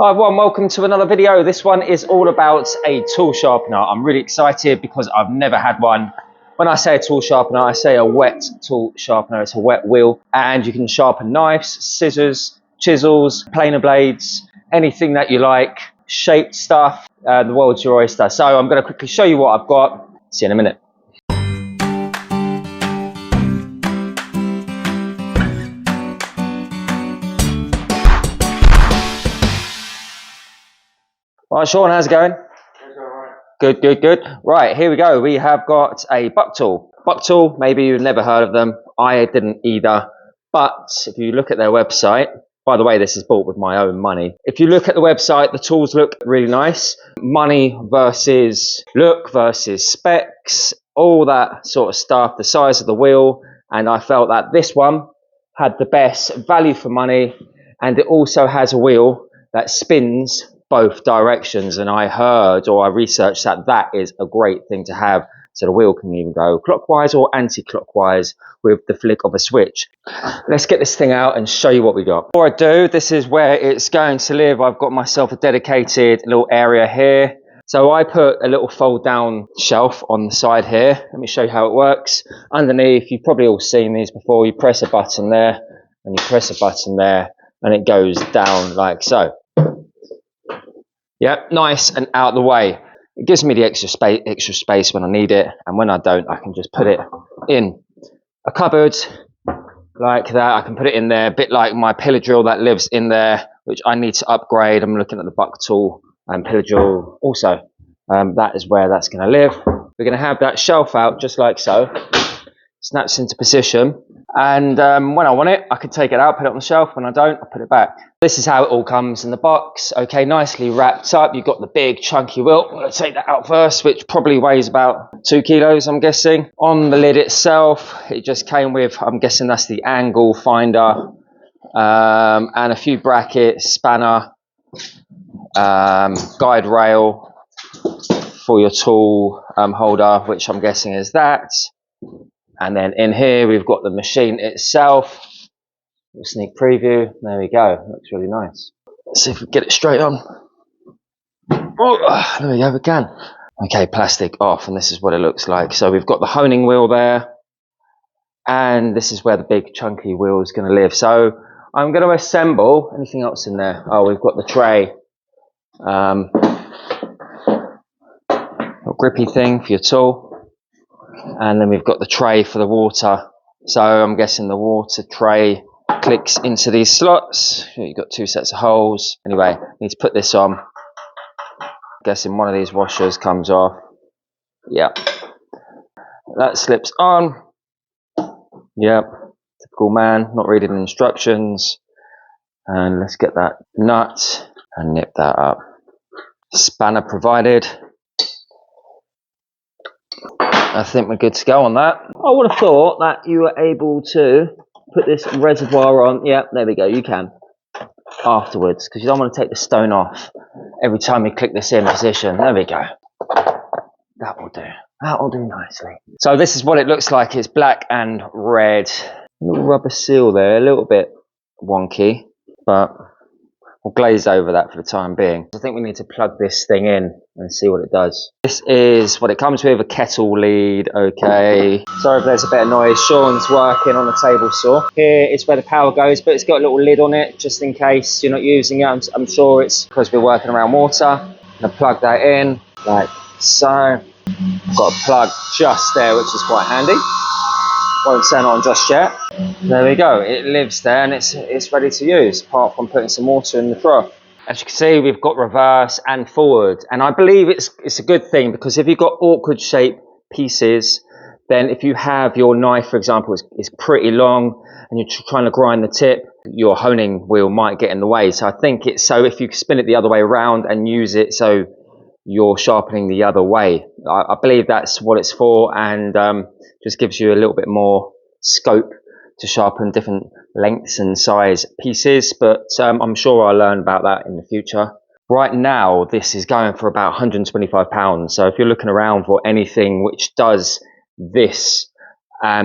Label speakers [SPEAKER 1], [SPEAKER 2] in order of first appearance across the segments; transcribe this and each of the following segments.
[SPEAKER 1] Hi everyone, welcome to another video. This one is all about a tool sharpener. I'm really excited because I've never had one. When I say a tool sharpener, I say a wet tool sharpener. It's a wet wheel, and you can sharpen knives, scissors, chisels, planer blades, anything that you like, shaped stuff. The world's your oyster. So I'm going to quickly show you what I've got. See you in a minute. Right, Sean, how's it going? Good, good, good. Right, here we go. We have got a Bucktool. Bucktool, maybe you've never heard of them. I didn't either. But if you look at their website, by the way, this is bought with my own money. If you look at the website, the tools look really nice. Money versus look versus specs, all that sort of stuff, the size of the wheel. And I felt that this one had the best value for money. And it also has a wheel that spins both directions, and I heard, or I researched, that that is a great thing to have, so the wheel can even go clockwise or anti-clockwise with the flick of a switch. Let's get this thing out and show you what we got. Before I do, this is where it's going to live. I've got myself a dedicated little area here, so I put a little fold down shelf on the side here. Let me show you how it works. Underneath, you've probably all seen these before. You press a button there and you press a button there and it goes down like so. Yep, nice and out of the way. It gives me the extra space when I need it, and when I don't, I can just put it in a cupboard like that. I can put it in there, a bit like my pillar drill that lives in there, which I need to upgrade. I'm looking at the Bucktool and pillar drill also. That is where that's going to live. We're going to have that shelf out just like so. Snaps into position, and when I want it, I can take it out, put it on the shelf. When I don't, I put it back. This is how it all comes in the box. Okay, nicely wrapped up. You've got the big chunky wheel. I'm going to take that out first, which probably weighs about 2 kilos, I'm guessing. On the lid itself, it just came with, I'm guessing that's the angle finder, and a few brackets, spanner, guide rail for your tool holder, which I'm guessing is that. And then in here, we've got the machine itself. A sneak preview. There we go. Looks really nice. Let's see if we can get it straight on. Oh, there we go, we can. Okay, plastic off, and this is what it looks like. So we've got the honing wheel there, and this is where the big chunky wheel is going to live. So I'm going to assemble anything else in there. Oh, we've got the tray. A grippy thing for your tool. And then we've got the tray for the water. So I'm guessing the water tray clicks into these slots. You've got 2 sets of holes. Anyway, need to put this on. I'm guessing one of these washers comes off. Yep. That slips on. Yep. Typical man, not reading the instructions. And let's get that nut and nip that up. Spanner provided. I think we're good to go on that. I would have thought that you were able to put this reservoir on. Yeah, there we go. You can afterwards, because you don't want to take the stone off every time you click this in position. There we go. That will do. That will do nicely. So this is what it looks like. It's black and red. A little rubber seal there, a little bit wonky, but we'll glaze over that for the time being. I think we need to plug this thing in and see what it does. This is what it comes with, a kettle lead. Okay, sorry if there's a bit of noise. Sean's working on the table saw. Here is where the power goes, but it's got a little lid on it just in case you're not using it. I'm sure it's because we're working around water. I'm gonna plug that in like so. I've got a plug just there, which is quite handy. Won't turn on just yet. There we go. It lives there and it's ready to use, apart from putting some water in the trough. As you can see, we've got reverse and forward, and I believe it's a good thing, because if you've got awkward shaped pieces, then if you have your knife, for example, is pretty long and you're trying to grind the tip, your honing wheel might get in the way. So I think it's so if you spin it the other way around and use it so you're sharpening the other way, I believe that's what it's for, and just gives you a little bit more scope to sharpen different lengths and size pieces, but I'm sure I'll learn about that in the future. Right now, this is going for about £125, so if you're looking around for anything which does this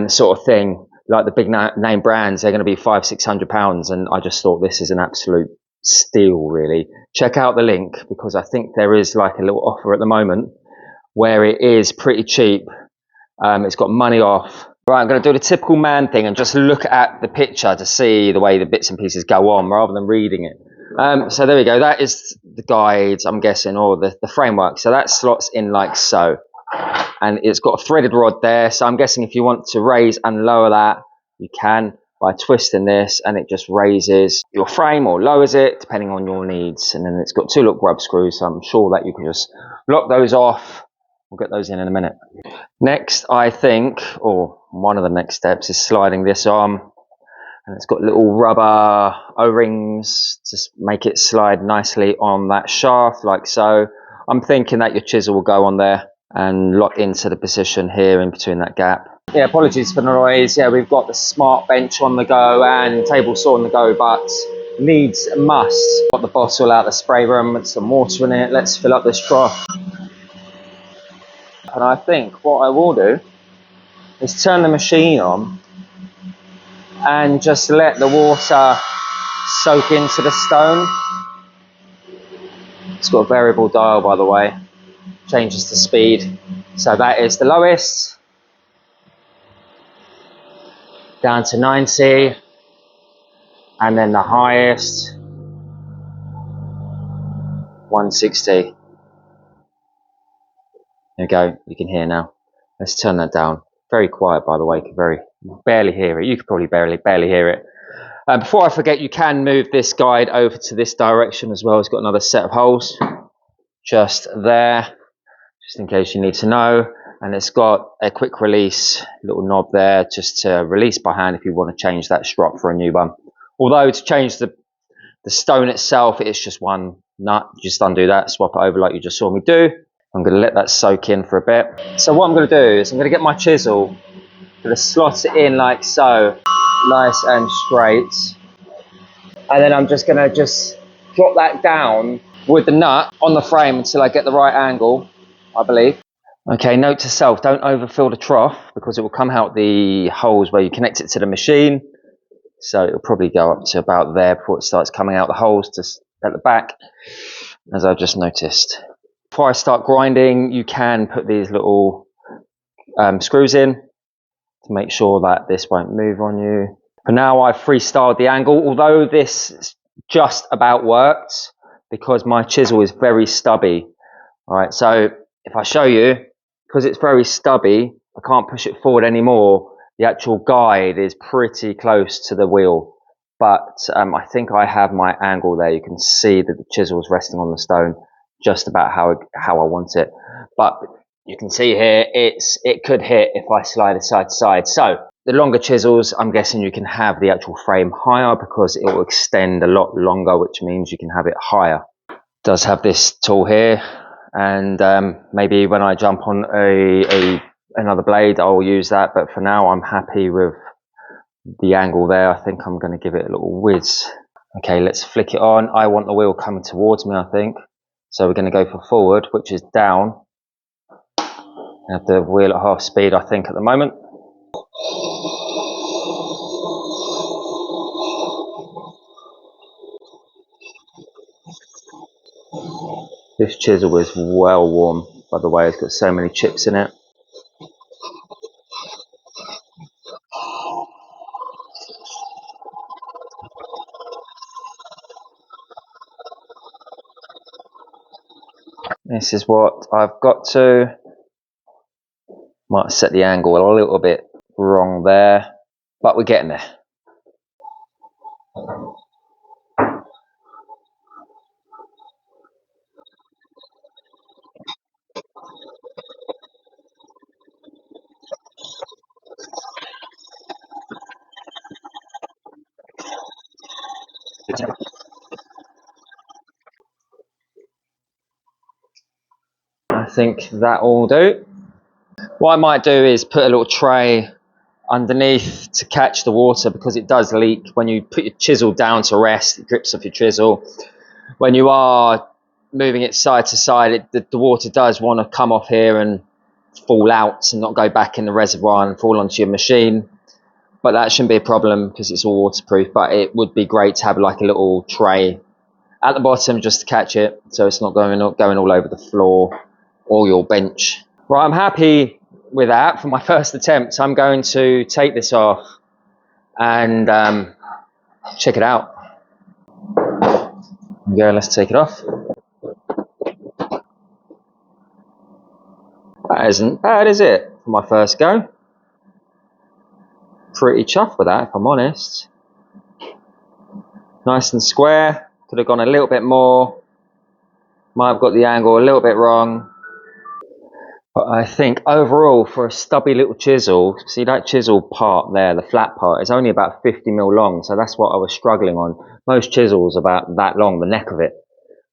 [SPEAKER 1] sort of thing, like the big name brands, they're going to be £500–600, and I just thought this is an absolute steal, really. Check out the link, because I think there is like a little offer at the moment where it is pretty cheap. It's got money off. Right, I'm going to do the typical man thing and just look at the picture to see the way the bits and pieces go on rather than reading it. So there we go. That is the guide, I'm guessing, or the framework. So that slots in like so. And it's got a threaded rod there. So I'm guessing if you want to raise and lower that, you can by twisting this, and it just raises your frame or lowers it depending on your needs. And then it's got two little grub screws. So I'm sure that you can just lock those off. We'll get those in a minute. Next, I think, or one of the next steps, is sliding this on. And it's got little rubber O-rings to make it slide nicely on that shaft, like so. I'm thinking that your chisel will go on there and lock into the position here in between that gap. Yeah, apologies for the noise. Yeah, we've got the smart bench on the go and table saw on the go, but needs must. Got the bottle out of the spray room with some water in it. Let's fill up this trough. And I think what I will do is turn the machine on and just let the water soak into the stone. It's got a variable dial, by the way, changes the speed. So that is the lowest, down to 90, and then the highest, 160. There you go, you can hear now. Let's turn that down. Very quiet, by the way, you can barely hear it. You could probably barely hear it. Before I forget, you can move this guide over to this direction as well. It's got another set of holes just there, just in case you need to know. And it's got a quick release little knob there, just to release by hand if you want to change that strop for a new one. Although to change the stone itself, it's just one nut. Just undo that, swap it over like you just saw me do. I'm going to let that soak in for a bit. So what I'm going to do is I'm going to get my chisel, going to slot it in like so, nice and straight. And then I'm just going to drop that down with the nut on the frame until I get the right angle, I believe. Okay, note to self, don't overfill the trough because it will come out the holes where you connect it to the machine. So it'll probably go up to about there before it starts coming out the holes just at the back, as I've just noticed. Before I start grinding, you can put these little screws in to make sure that this won't move on you. For now, I've freestyled the angle, although this just about worked because my chisel is very stubby. All right, so if I show you, because it's very stubby, I can't push it forward anymore. The actual guide is pretty close to the wheel, but I think I have my angle there. You can see that the chisel is resting on the stone just about how I want it. But you can see here, it could hit if I slide it side to side. So the longer chisels, I'm guessing you can have the actual frame higher because it will extend a lot longer, which means you can have it higher. It does have this tool here, and maybe when I jump on another blade, I'll use that. But for now, I'm happy with the angle there. I think I'm going to give it a little whiz. Okay, let's flick it on. I want the wheel coming towards me, I think. So we're going to go for forward, which is down. I have the wheel at half speed, I think, at the moment. This chisel is well warm, by the way. It's got so many chips in it. This is what I've got to. Might set the angle a little bit wrong there, but we're getting there. I think that will do. What I might do is put a little tray underneath to catch the water, because it does leak when you put your chisel down to rest. It drips off your chisel. When you are moving it side to side, the water does want to come off here and fall out and not go back in the reservoir and fall onto your machine. But that shouldn't be a problem because it's all waterproof. But it would be great to have like a little tray at the bottom just to catch it, so it's not going all over the floor or your bench. Right, I'm happy with that for my first attempt. I'm going to take this off and check it out. Yeah, let's take it off. That isn't bad, is it, for my first go? Pretty chuffed with that, if I'm honest. Nice and square. Could have gone a little bit more. Might have got the angle a little bit wrong. But I think overall, for a stubby little chisel, see that chisel part there, the flat part, is only about 50mm long. So that's what I was struggling on. Most chisels are about that long, the neck of it.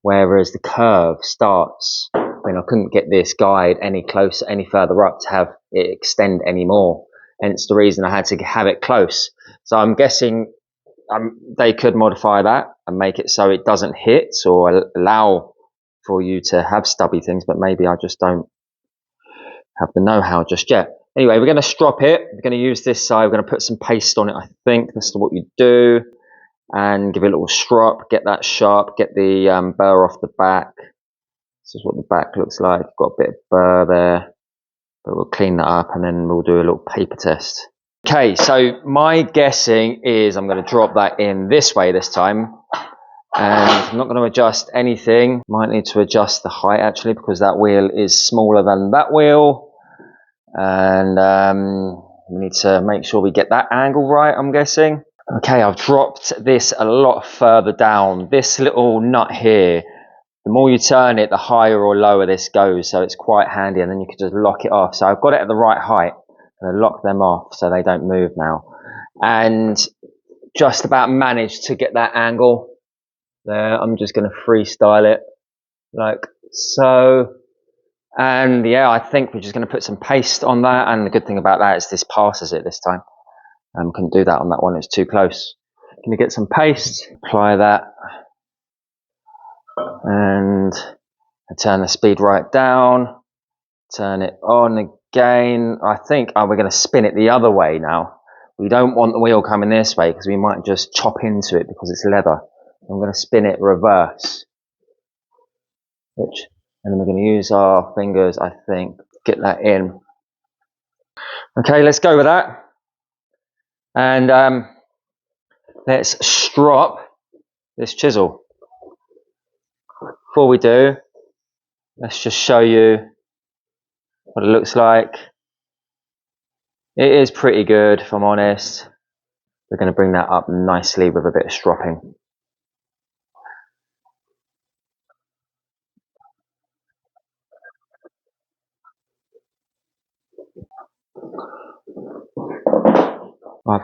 [SPEAKER 1] Whereas the curve starts, I mean, I couldn't get this guide any closer, any further up to have it extend any more. Hence the reason I had to have it close. So I'm guessing they could modify that and make it so it doesn't hit or allow for you to have stubby things, but maybe I just don't have the know-how just yet. Anyway, we're going to strop it. We're going to use this side. We're going to put some paste on it, I think. That's what you do. And give it a little strop, get that sharp, get the burr off the back. This is what the back looks like. Got a bit of burr there, but we'll clean that up and then we'll do a little paper test. Okay, so my guessing is I'm going to drop that in this way this time. And I'm not going to adjust anything. Might need to adjust the height actually because that wheel is smaller than that wheel. And we need to make sure we get that angle right, I'm guessing. Okay, I've dropped this a lot further down. This little nut here, the more you turn it, the higher or lower this goes. So it's quite handy, and then you can just lock it off. So I've got it at the right height. I'm going to lock them off so they don't move now. And just about managed to get that angle there. I'm just going to freestyle it like so. And yeah, I think we're just going to put some paste on that. And the good thing about that is this passes it this time. Couldn't do that on that one, it's too close. Going to get some paste, apply that, and turn the speed right down, turn it on again. I think we're going to spin it the other way now. We don't want the wheel coming this way because we might just chop into it because it's leather. I'm going to spin it reverse, and then we're going to use our fingers, I think, get that in. Okay, let's go with that. And let's strop this chisel. Before we do, let's just show you what it looks like. It is pretty good, if I'm honest. We're going to bring that up nicely with a bit of stropping.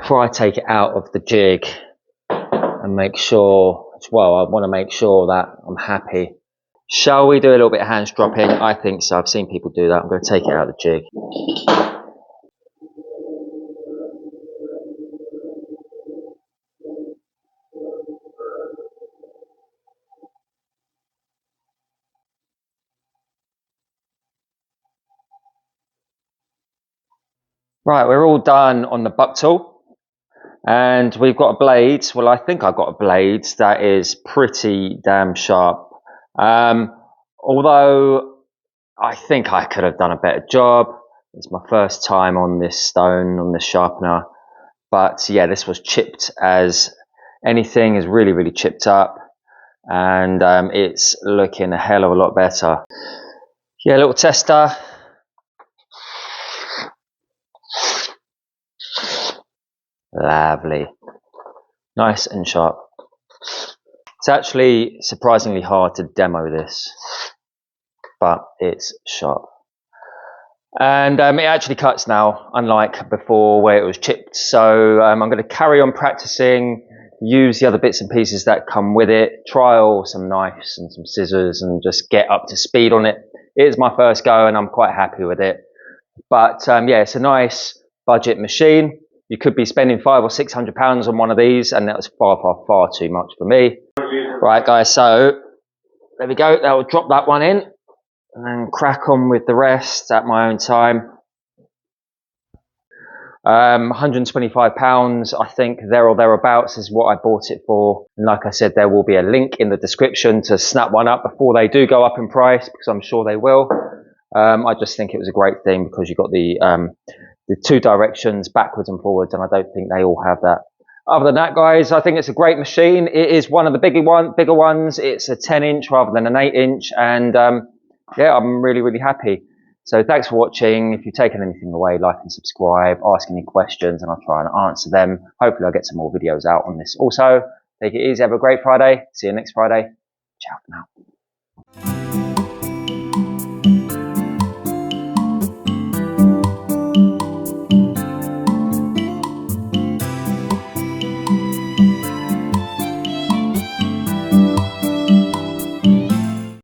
[SPEAKER 1] Before I take it out of the jig and make sure, well, I want to make sure that I'm happy. Shall we do a little bit of hand stropping? I think so. I've seen people do that. I'm going to take it out of the jig. Right, we're all done on the Bucktool. And we've got a blade. Well, I think I've got a blade that is pretty damn sharp. Although I think I could have done a better job. It's my first time on this stone, on this sharpener. But yeah, this was chipped as anything, is really, really chipped up. And it's looking a hell of a lot better. Yeah, little tester. Lovely. Nice and sharp. It's actually surprisingly hard to demo this, but it's sharp. And it actually cuts now, unlike before where it was chipped. So I'm going to carry on practicing, use the other bits and pieces that come with it, trial some knives and some scissors and just get up to speed on it. It is my first go and I'm quite happy with it. But yeah, it's a nice budget machine. You could be spending £500 or £600 on one of these, and that was far, far, far too much for me. Right, guys, so there we go. I'll drop that one in and then crack on with the rest at my own time. £125, I think, there or thereabouts is what I bought it for. And like I said, there will be a link in the description to snap one up before they do go up in price, because I'm sure they will. I just think it was a great thing because you got the 2 directions backwards and forwards, and I don't think they all have that. Other than that, guys, I think it's a great machine. It is one of the bigger ones. It's a 10-inch rather than an 8-inch, and yeah, I'm really, really happy. So thanks for watching. If you've taken anything away, like and subscribe, ask any questions, and I'll try and answer them. Hopefully I'll get some more videos out on this also. Take it easy, have a great Friday. See you next Friday. Ciao for now.